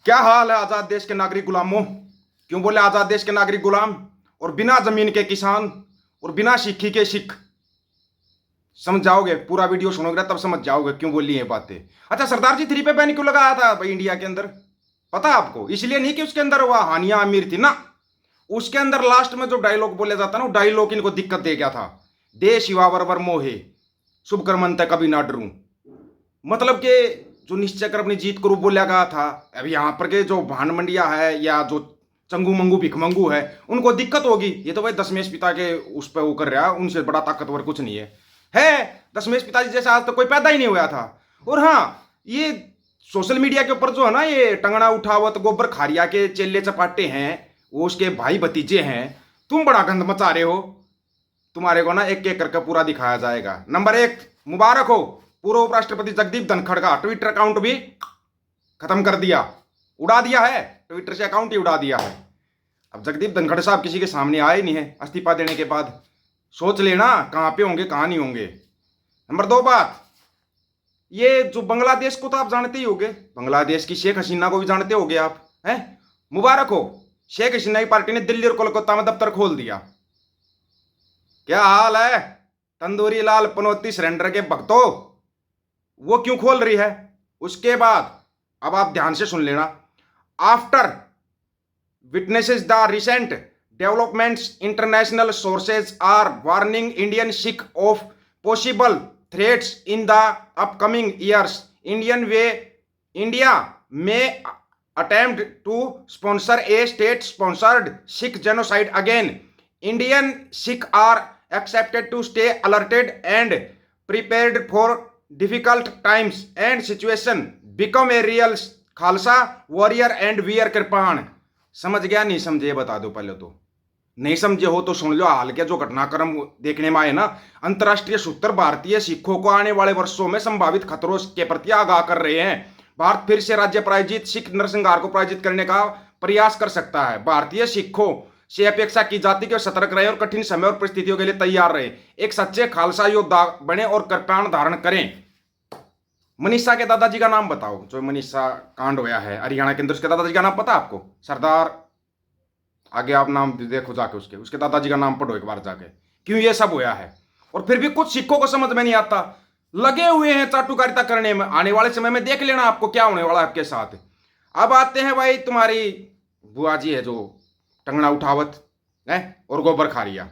क्या हाल है आजाद देश के नागरिक गुलामों। क्यों बोले आजाद देश के नागरिक गुलाम? और बिना जमीन के किसान और बिना सिक्की के सिख। समझ जाओगे, पूरा वीडियो सुनोगे तब समझ जाओगे क्यों बोली ये बातें। अच्छा, सरदार जी 3 पे बैन क्यों लगाया था भाई इंडिया के अंदर? पता है आपको? इसलिए नहीं कि उसके अंदर वह हानिया अमीर थी ना, उसके अंदर लास्ट में जो डायलॉग बोले जाता ना, वो डायलॉग इनको दिक्कत दे गया था। देश युवा वरवर मोहे, शुभ कर्मंत कभी ना डरूं। मतलब कि जो निश्चय कर अपनी जीत को रूप बोला गया था, अब यहाँ पर के जो भान मंडिया है या जो चंगू मंगू भिखमंगू है, उनको दिक्कत होगी। ये तो भाई दशमेश पिता के उस पर वो कर रहा है, उनसे बड़ा ताकतवर कुछ नहीं है। दशमेश पिताजी जैसा आज तक कोई पैदा ही नहीं हुआ था। और हाँ, ये सोशल मीडिया के ऊपर जो है ना, ये टंगना उठावत गोबर खारिया के चेले चपाटे हैं, वो उसके भाई भतीजे हैं। तुम बड़ा गंद मचा रहे हो। तुम्हारे को ना एक एक करके पूरा दिखाया जाएगा। नंबर 1, मुबारक हो, पूर्व उपराष्ट्रपति जगदीप धनखड़ का ट्विटर अकाउंट भी खत्म कर दिया, उड़ा दिया है। ट्विटर से अकाउंट ही उड़ा दिया है। अब जगदीप धनखड़ साहब किसी के सामने आए नहीं है इस्तीफा देने के बाद। सोच लेना कहां पे होंगे कहां नहीं होंगे। नंबर 2 बात, ये जो बांग्लादेश को तो आप जानते ही होंगे, बांग्लादेश की शेख हसीना को भी जानते होंगे आप, हैं? मुबारक हो, शेख हसीना की पार्टी ने दिल्ली और कोलकाता में दफ्तर खोल दिया। क्या हाल है तंदूरी लाल पनौती सरेंडर के भक्तों? वो क्यों खोल रही है? उसके बाद अब आप ध्यान से सुन लेना। After witnesses the recent developments, international sources are warning Indian Sikh of possible threats in the upcoming years. India may attempt to sponsor a state-sponsored Sikh genocide again. Indian Sikh are accepted to stay alerted and prepared for difficult times and situation. Become a real Khalsa warrior and wear kirpan. समझ गया? नहीं समझे ये बता दो पहले तो। नहीं समझे हो तो सुन लो। हाल के जो घटनाक्रम देखने में आए ना, अंतर्राष्ट्रीय सूत्र भारतीय सिखों को आने वाले वर्षों में संभावित खतरों के प्रति आगाह कर रहे हैं। भारत फिर से राज्य प्रायोजित सिख नरसंहार को प्रायोजित करने का प्रयास कर सकता है। भारतीय सिखों से अपेक्षा की जाती कि सतर्क रहे और कठिन समय और परिस्थितियों के लिए तैयार रहे, एक सच्चे खालसा योद्धा बने और कृपाण धारण करें। मनीषा के दादाजी का नाम बताओ, जो मनीषा कांड होया है हरियाणा के अंदर, उसके दादाजी का नाम पता आपको? सरदार, आगे आप नाम देखो जाके, उसके उसके दादाजी का नाम पढ़ो एक बार जाके, क्यों ये सब होया है। और फिर भी कुछ सिखों को समझ में नहीं आता, लगे हुए हैं चाटुकारिता करने में। आने वाले समय में देख लेना आपको क्या होने वाला है आपके साथ। अब आते हैं भाई तुम्हारी बुआ जी है जो टंगना उठावत है और गोबर खारिया।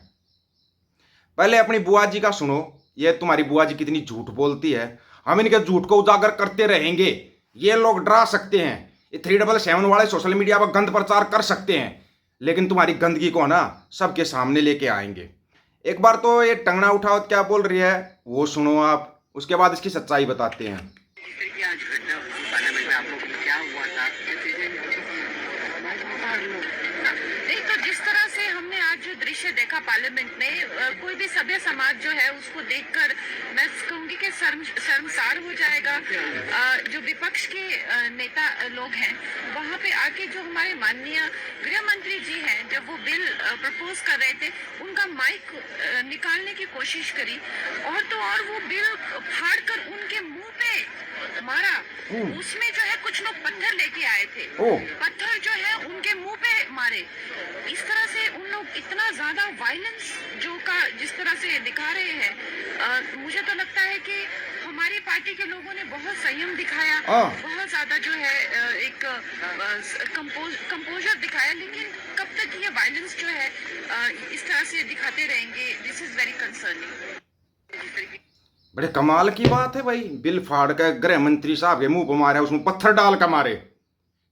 पहले अपनी बुआ जी का सुनो। ये तुम्हारी बुआ जी कितनी झूठ बोलती है, हम इनके झूठ को उजागर करते रहेंगे। ये लोग डरा सकते हैं, ये 377 वाले सोशल मीडिया पर गंद प्रचार कर सकते हैं, लेकिन तुम्हारी गंदगी को ना सबके सामने लेके आएंगे। एक बार तो ये टंगना उठावत क्या बोल रही है वो सुनो आप, उसके बाद इसकी सच्चाई बताते हैं। दृश्य देखा पार्लियामेंट में, कोई भी सभ्य समाज जो है उसको देखकर मैं कहूंगी कि शर्मसार हो जाएगा। जो विपक्ष के नेता लोग हैं वहां पे आके जो हमारे माननीय गृह मंत्री जी हैं, जब वो बिल प्रपोज कर रहे थे, उनका माइक निकालने की कोशिश करी और तो और वो बिल फाड़ कर उनके मुंह पे मारा। उसमें जो है कुछ लोग पत्थर लेके आए थे, पत्थर जो है उनके मुंह पे मारे। इस तरह से उन लोग इतना ज्यादा वायलेंस जो का जिस तरह से दिखा रहे हैं, मुझे तो लगता है कि हमारी पार्टी के लोगों ने बहुत संयम दिखाया, बहुत ज्यादा जो है एक कंपोजर दिखाया। लेकिन कब तक ये वायलेंस जो है इस तरह से दिखाते रहेंगे, दिस इज वेरी कंसर्निंग। बड़े कमाल की बात है भाई, बिल फाड़ कर गृह मंत्री साहब के मुंह पर मारे, उसमें पत्थर डाल कर मारे।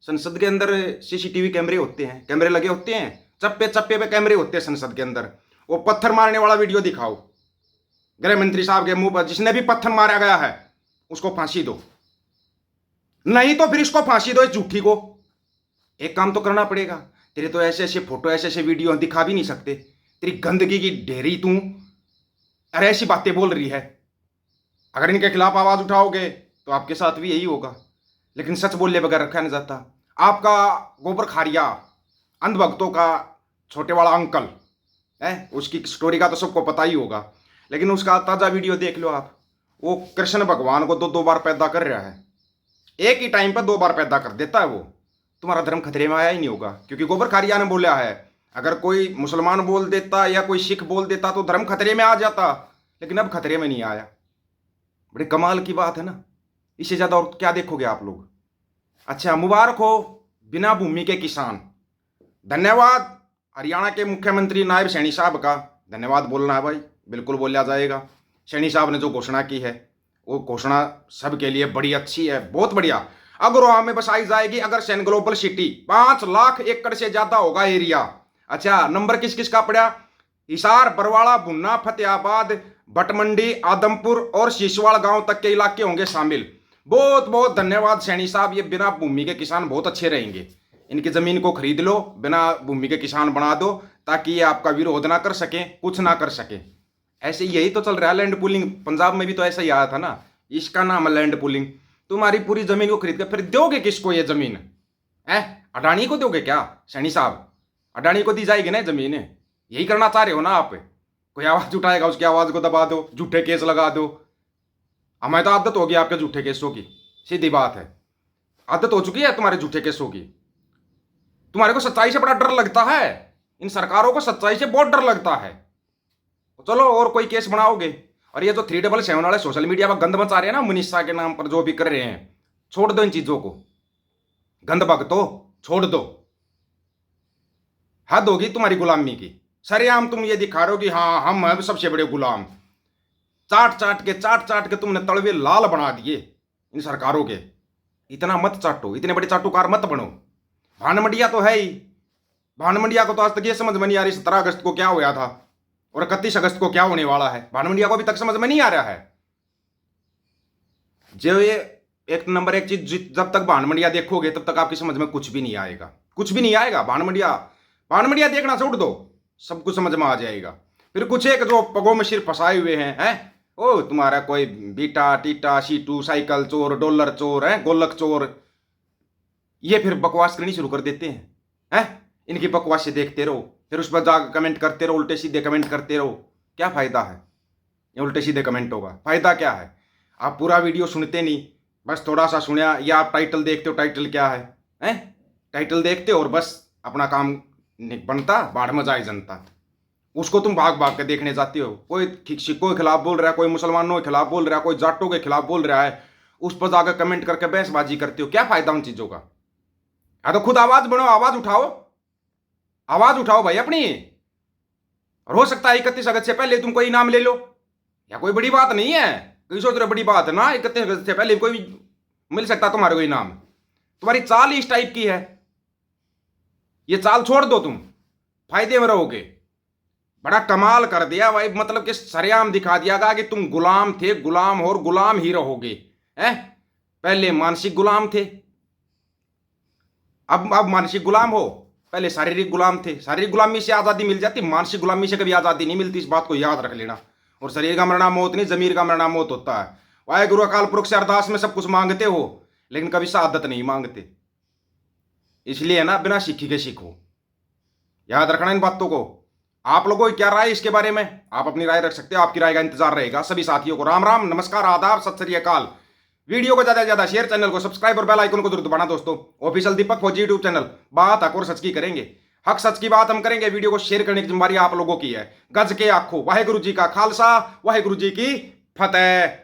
संसद के अंदर सीसीटीवी कैमरे होते हैं, कैमरे लगे होते हैं, चप्पे चप्पे पे कैमरे होते हैं संसद के अंदर। वो पत्थर मारने वाला वीडियो दिखाओ गृह मंत्री साहब के मुंह पर। जिसने भी पत्थर मारा गया है उसको फांसी दो, नहीं तो फिर इसको फांसी दो, इस झूठी को। एक काम तो करना पड़ेगा। तेरे तो ऐसे ऐसे फोटो ऐसे ऐसे वीडियो दिखा भी नहीं सकते, तेरी गंदगी की ढेरी तू अरे ऐसी बातें बोल रही है। अगर इनके खिलाफ आवाज उठाओगे तो आपके साथ भी यही होगा। लेकिन सच बोलने बगैर रखा नहीं जाता। आपका गोबर खारिया अंधभक्तों का छोटे वाला अंकल है, उसकी स्टोरी का तो सबको पता ही होगा, लेकिन उसका ताज़ा वीडियो देख लो आप। वो कृष्ण भगवान को दो बार पैदा कर रहा है, एक ही टाइम पर 2 बार पैदा कर देता है वो। तुम्हारा धर्म खतरे में आया ही नहीं होगा, क्योंकि गोबर खारिया ने बोला है अगर कोई मुसलमान बोल देता या कोई सिख बोल देता तो धर्म खतरे में आ जाता, लेकिन अब खतरे में नहीं आया। बड़े कमाल की बात है ना, इससे ज़्यादा और क्या देखोगे आप लोग। अच्छा, मुबारक हो बिना भूमि के किसान। धन्यवाद हरियाणा के मुख्यमंत्री नायब सैनी साहब का, धन्यवाद बोलना है भाई, बिल्कुल बोला जाएगा। सैनी साहब ने जो घोषणा की है वो घोषणा सबके लिए बड़ी अच्छी है, बहुत बढ़िया। अगरोहा में बसाई जाएगी अग्रसेन ग्लोबल सिटी, 5 लाख एकड़ से ज्यादा होगा एरिया। अच्छा, नंबर किस किस का पड़ा? हिसार, बरवाड़ा, भुन्ना, फतेहाबाद, भटमंडी, आदमपुर और शीशवाड़ गांव तक के इलाके होंगे शामिल। बहुत बहुत धन्यवाद सैनी साहब, ये बिना भूमि के किसान बहुत अच्छे रहेंगे। इनकी जमीन को खरीद लो, बिना भूमि के किसान बना दो, ताकि ये आपका विरोध ना कर सके, कुछ ना कर सके। ऐसे यही तो चल रहा है लैंड पुलिंग। पंजाब में भी तो ऐसा ही आया था ना, इसका नाम है लैंड पुलिंग। तुम्हारी पूरी जमीन को खरीद कर फिर दोगे किसको ये जमीन? है अडानी को दोगे क्या सैनी साहब? अडानी को दी जाएगी ना जमीन? यही करना चाह रहे हो ना आप? कोई आवाज उठाएगा उसकी आवाज को दबा दो, झूठे केस लगा दो। हमें तो आदत होगी आपके झूठे केसों की, सीधी बात है, आदत हो चुकी है तुम्हारे झूठे केसों की। तुम्हारे को सच्चाई से बड़ा डर लगता है, इन सरकारों को सच्चाई से बहुत डर लगता है। चलो और कोई केस बनाओगे। और ये जो 377 वाले सोशल मीडिया पर गंद मचा रहे हैं ना, मनीषा के नाम पर जो भी कर रहे हैं, छोड़ दो इन चीजों को, गंद भगतो छोड़ दो। हद होगी तुम्हारी गुलामी की। सरेआम तुम ये दिखा रहे हो कि हाँ हम हैं सबसे बड़े गुलाम। चाट चाट के तुमने तलवे लाल बना दिए इन सरकारों के। इतना मत चाटो, इतने बड़े चाटुकार मत बनो। भानमंडिया तो है ही, भानमंडिया को तो आज तक ये समझ में नहीं आ रही 17 अगस्त को क्या हुआ था और 31 अगस्त को क्या होने वाला है। भानमंडिया को अभी तक समझ में नहीं आ रहा है। जो ये एक नंबर एक चीज, जब तक भानमंडिया देखोगे तब तक आपकी समझ में कुछ भी नहीं आएगा, कुछ भी नहीं आएगा। भानमंडिया देखना छोड़ दो, सब कुछ समझ में आ जाएगा। फिर कुछ एक जो पगों में सिर फंसाए हुए हैं, ओ तुम्हारा कोई बीटा टीटा सीटू साइकिल चोर, डॉलर चोर है, गोलक चोर, ये फिर बकवास करनी शुरू कर देते हैं। इनकी बकवास से देखते रहो, फिर उस पर जाकर कमेंट करते रहो, उल्टे सीधे कमेंट करते रहो। क्या फायदा है ये उल्टे सीधे कमेंट होगा? फायदा क्या है? आप पूरा वीडियो सुनते नहीं, बस थोड़ा सा सुना, या आप टाइटल देखते हो। टाइटल क्या है? टाइटल देखते हो और बस अपना काम बनता, बाढ़ में जाए जनता, उसको तुम भाग भाग के देखने जाते हो। कोई सिखों के खिलाफ बोल रहा है, कोई मुसलमानों के खिलाफ बोल रहा है, कोई जाटों के खिलाफ बोल रहा है, उस पर जाकर कमेंट करके बहसबाजी करते हो। क्या फायदा उन चीजों का? या तो खुद आवाज बनो, आवाज उठाओ भाई अपनी। और हो सकता है 31 अगस्त से पहले तुम कोई इनाम ले लो, या कोई बड़ी बात नहीं है, कोई सोच रहे बड़ी बात है ना, 31 अगस्त से पहले कोई मिल सकता तुम्हारे को इनाम। तुम्हारी चाल इस टाइप की है, ये चाल छोड़ दो, तुम फायदे में रहोगे। बड़ा कमाल कर दिया भाई, मतलब कि सरेआम दिखा दिया गया कि तुम गुलाम थे, गुलाम हो और गुलाम ही रहोगे। पहले मानसिक गुलाम थे, अब मानसिक गुलाम हो। पहले शारीरिक गुलाम थे, शारीरिक गुलामी से आज़ादी मिल जाती, मानसिक गुलामी से कभी आज़ादी नहीं मिलती, इस बात को याद रख लेना। और शरीर का मरना मौत नहीं, जमीर का मरना मौत होता है। वाहेगुरु अकाल पुरख से अरदास में सब कुछ मांगते हो, लेकिन कभी शहादत नहीं मांगते। इसलिए ना बिना सीखी के सीखो, याद रखना इन बातों को। आप लोगों की क्या राय इसके बारे में? आप अपनी राय रख सकते हो, आपकी राय का इंतजार रहेगा। सभी साथियों को राम राम, नमस्कार, आदाब, सत श्री अकाल। वीडियो को ज्यादा से ज्यादा शेयर, चैनल को सब्सक्राइब और बेल आइकन को जरूर दबाना दोस्तों। ऑफिशियल दीपक फौजी यूट्यूब चैनल, बात हक और सच की करेंगे, हक सच की बात हम करेंगे। वीडियो को शेयर करने की जिम्मेदारी आप लोगों की है। गज के आखो, वाहेगुरु जी का खालसा, वाहेगुरु जी की फतेह।